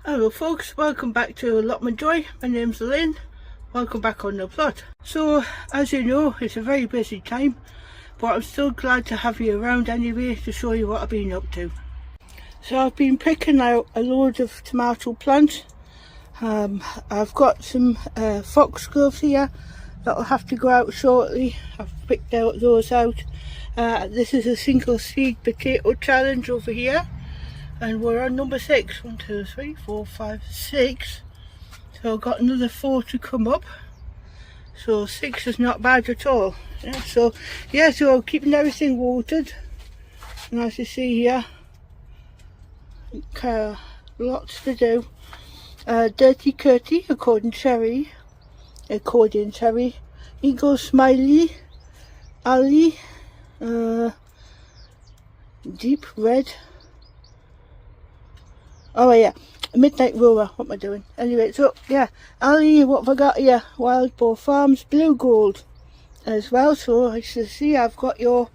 Hello folks, welcome back to Allotment Joy. My name's Lynn. Welcome back on the plot. So as you know, it's a very busy time, but I'm still glad to have you around anyway to show you what I've been up to. So I've been picking out a load of tomato plants. I've got some foxgloves here that'll have to go out shortly. I've picked those out. This is a single seed potato challenge over here. And we're on number 6. 1, 2, 3, 4, 5, 6. So I've got another 4 to come up. So 6 is not bad at all. So keeping everything watered. And as you see here, lots to do. Dirty Curty, accordion cherry, Eagle Smiley, Ali, Deep Red. Oh yeah, Midnight Rower, what am I doing? Anyway, so yeah, Ali, what have I got here? Wild Boar Farms, Blue Gold as well. So as you see, I've got your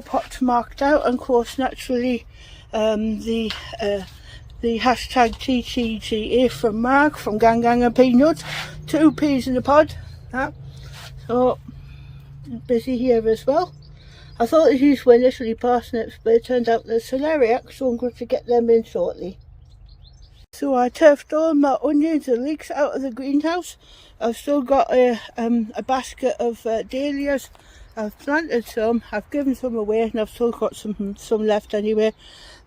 pots marked out, and of course naturally the hashtag TTGA from Mark from Gang and Peanuts, 2 peas in a pod. So busy here as well. I thought these were initially parsnips, but it turned out they're celeriac, so I'm going to get them in shortly. So I turfed all my onions and leeks out of the greenhouse. I've still got a basket of dahlias. I've planted some, I've given some away, and I've still got some left anyway.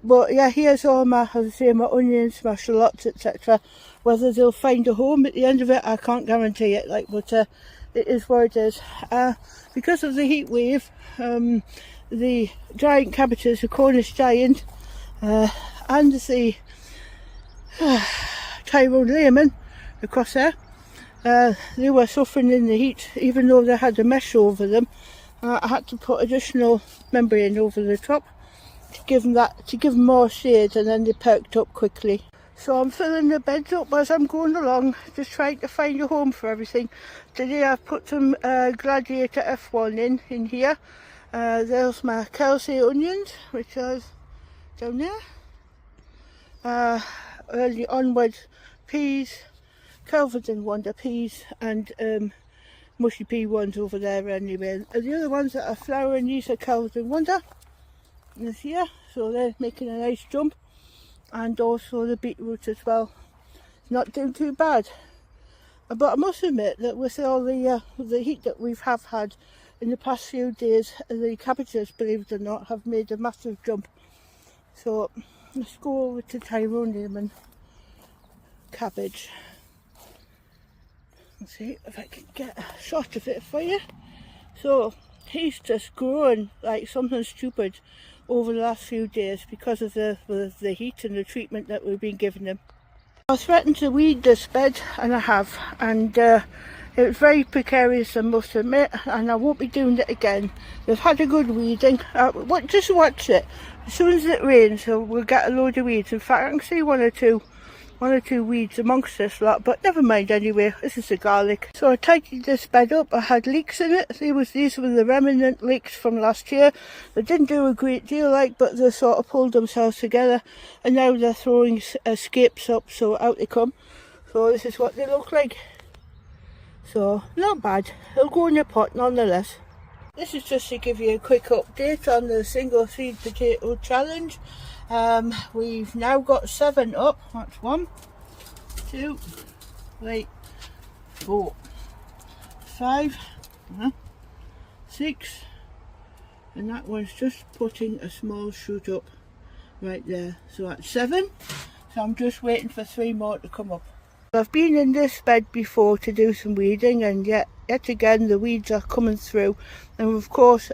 But yeah, here's all my, as I say, my onions, my shallots, etc. Whether they'll find a home at the end of it, I can't guarantee it. But it is what it is. Because of the heat wave, the giant cabbages, the Cornish giant, and the Tyrone lemon across there, they were suffering in the heat. Even though they had a mesh over them, I had to put additional membrane over the top to give them more shade, and then they perked up quickly. So I'm filling the beds up as I'm going along, just trying to find a home for everything. Today I've put some Gladiator F1 in here. There's my Kelsey onions, which are down there. Early onward peas, Kelvedon Wonder peas, and mushy pea ones over there anyway. And the other ones that are flowering, these are Kelvedon Wonder. This here, so they're making a nice jump, and also the beetroot as well. Not doing too bad. But I must admit that with all the heat that we've had in the past few days, the cabbages, believe it or not, have made a massive jump. So let's go over to Tyrone lemon cabbage. Let's see if I can get a shot of it for you. So he's just growing like something stupid over the last few days because of the heat and the treatment that we've been giving him. I threatened to weed this bed, and I have, and it was very precarious, I must admit, and I won't be doing it again. They've had a good weeding. Just watch it. As soon as it rains, so we'll get a load of weeds. In fact, I can see one or two weeds amongst this lot, but never mind anyway. This is the garlic. So I tidied this bed up. I had leeks in it. These were the remnant leeks from last year. They didn't do a great deal, but they sort of pulled themselves together, and now they're throwing scapes up, so out they come. So this is what they look like. So not bad. They'll go in your pot nonetheless. This is just to give you a quick update on the single seed potato challenge. We've now got 7 up. That's 1, 2, 3, 4, 5, 6, and that one's just putting a small shoot up right there. So that's 7. So I'm just waiting for 3 more to come up. I've been in this bed before to do some weeding, and yet again the weeds are coming through. And of course,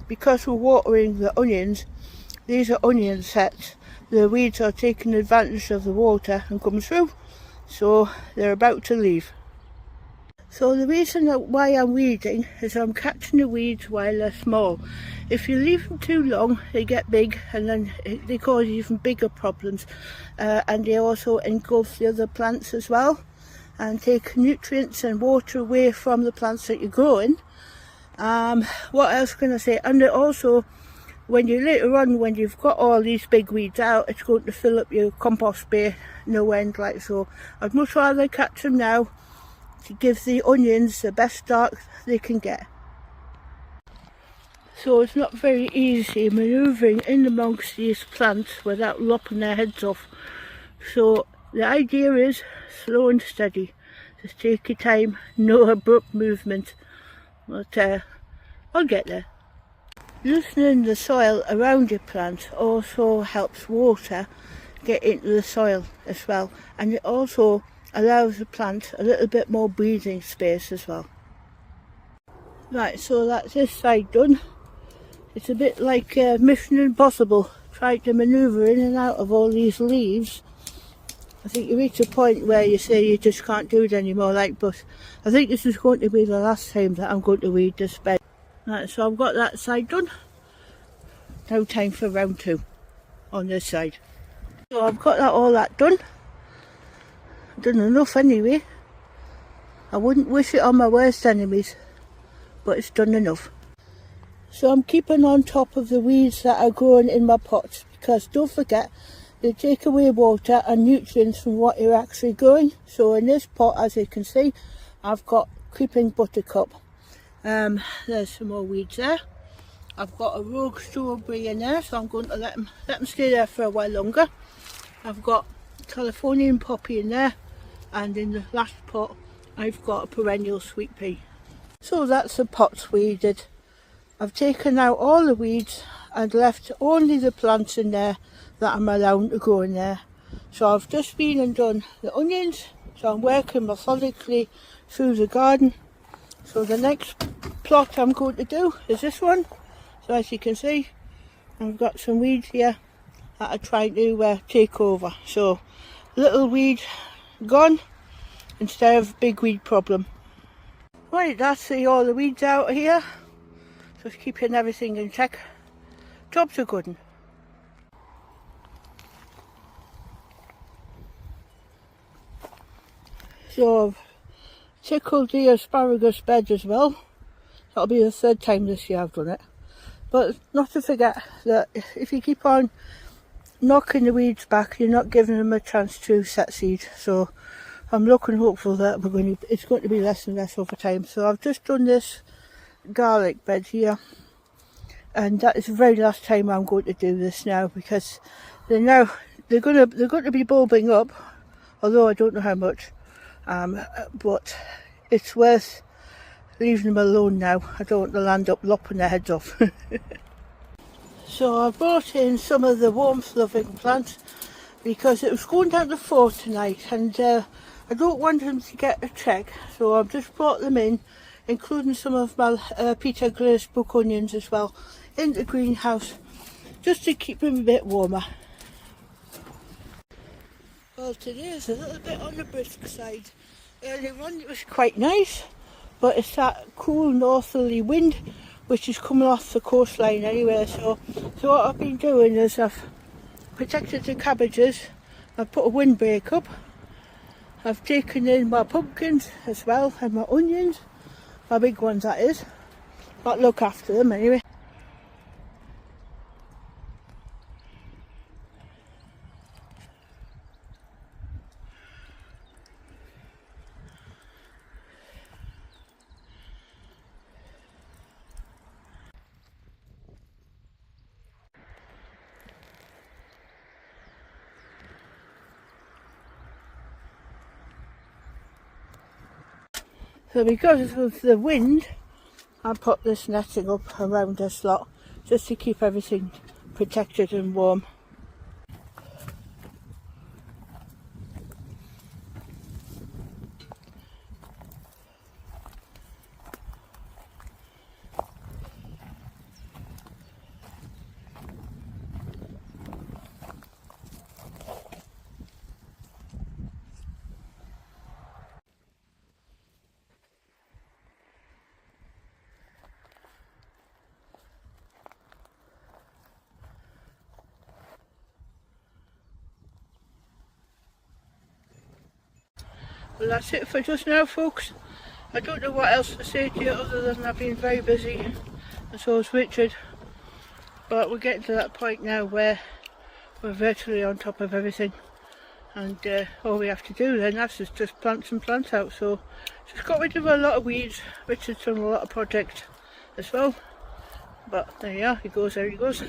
because we're watering the onions, these are onion sets, the weeds are taking advantage of the water and come through, so they're about to leave. So the reason why I'm weeding is I'm catching the weeds while they're small. If you leave them too long, they get big, and then they cause even bigger problems, and they also engulf the other plants as well and take nutrients and water away from the plants that you're growing. What else can I say? And also when you later on, when you've got all these big weeds out, it's going to fill up your compost bay no end, like so. I'd much rather catch them now to give the onions the best start they can get. So it's not very easy manoeuvring in amongst these plants without lopping their heads off. So the idea is slow and steady. Just take your time, no abrupt movement. But I'll get there. Loosening the soil around your plant also helps water get into the soil as well, and it also allows the plant a little bit more breathing space as well. Right, so that's this side done. It's a bit like Mission Impossible, trying to manoeuvre in and out of all these leaves. I think you reach a point where you say you just can't do it anymore, but I think this is going to be the last time that I'm going to weed this bed. Right, so I've got that side done. Now time for round 2 on this side. So I've got all that done. I've done enough anyway. I wouldn't wish it on my worst enemies, but it's done enough. So I'm keeping on top of the weeds that are growing in my pots, because don't forget, they take away water and nutrients from what you're actually growing. So in this pot, as you can see, I've got creeping buttercup. There's some more weeds there. I've got a rogue strawberry in there, so I'm going to let them stay there for a while longer. I've got Californian poppy in there, and in the last pot I've got a perennial sweet pea. So that's the pots weeded. I've taken out all the weeds and left only the plants in there that I'm allowed to grow in there. So I've just been and done the onions, so I'm working methodically through the garden. So the next plot I'm going to do is this one. So as you can see, I've got some weeds here that are trying to take over. So little weed gone instead of big weed problem. Right, that's all the weeds out here. Just keeping everything in check. Job's a good one. So I've tickled the asparagus bed as well. That'll be the 3rd time this year I've done it. But not to forget that if you keep on knocking the weeds back, you're not giving them a chance to set seed. So I'm looking hopeful that it's going to be less and less over time. So I've just done this garlic bed here, and that is the very last time I'm going to do this now, because they're going to be bulbing up, although I don't know how much. But it's worth leaving them alone now. I don't want to land up lopping their heads off. So I brought in some of the warmth loving plants because it was going down to 4 tonight, and I don't want them to get a check, so I've just brought them in, including some of my Peter glazed book onions as well, in the greenhouse, just to keep them a bit warmer. Well, today is a little bit on the brisk side. Earlier on it was quite nice, but it's that cool northerly wind which is coming off the coastline anyway. So what I've been doing is I've protected the cabbages, I've put a windbreak up, I've taken in my pumpkins as well, and my onions, my big ones that is, but look after them anyway. So because of the wind, I put this netting up around this lot just to keep everything protected and warm. Well, that's it for just now, folks. I don't know what else to say to you other than I've been very busy, and so has Richard. But we're getting to that point now where we're virtually on top of everything, and all we have to do then is just plant some plants out. So just got rid of a lot of weeds. Richard's done a lot of projects as well, but there you are, he goes, there he goes.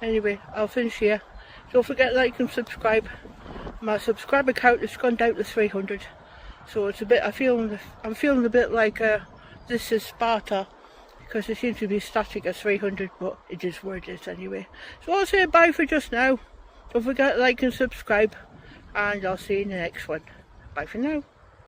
Anyway, I'll finish here. Don't forget to like and subscribe. My subscriber count has gone down to 300, so it's a bit, I'm feeling a bit like this is Sparta, because it seems to be static at 300, but it is what it is anyway. So I'll say bye for just now. Don't forget to like and subscribe, and I'll see you in the next one. Bye for now.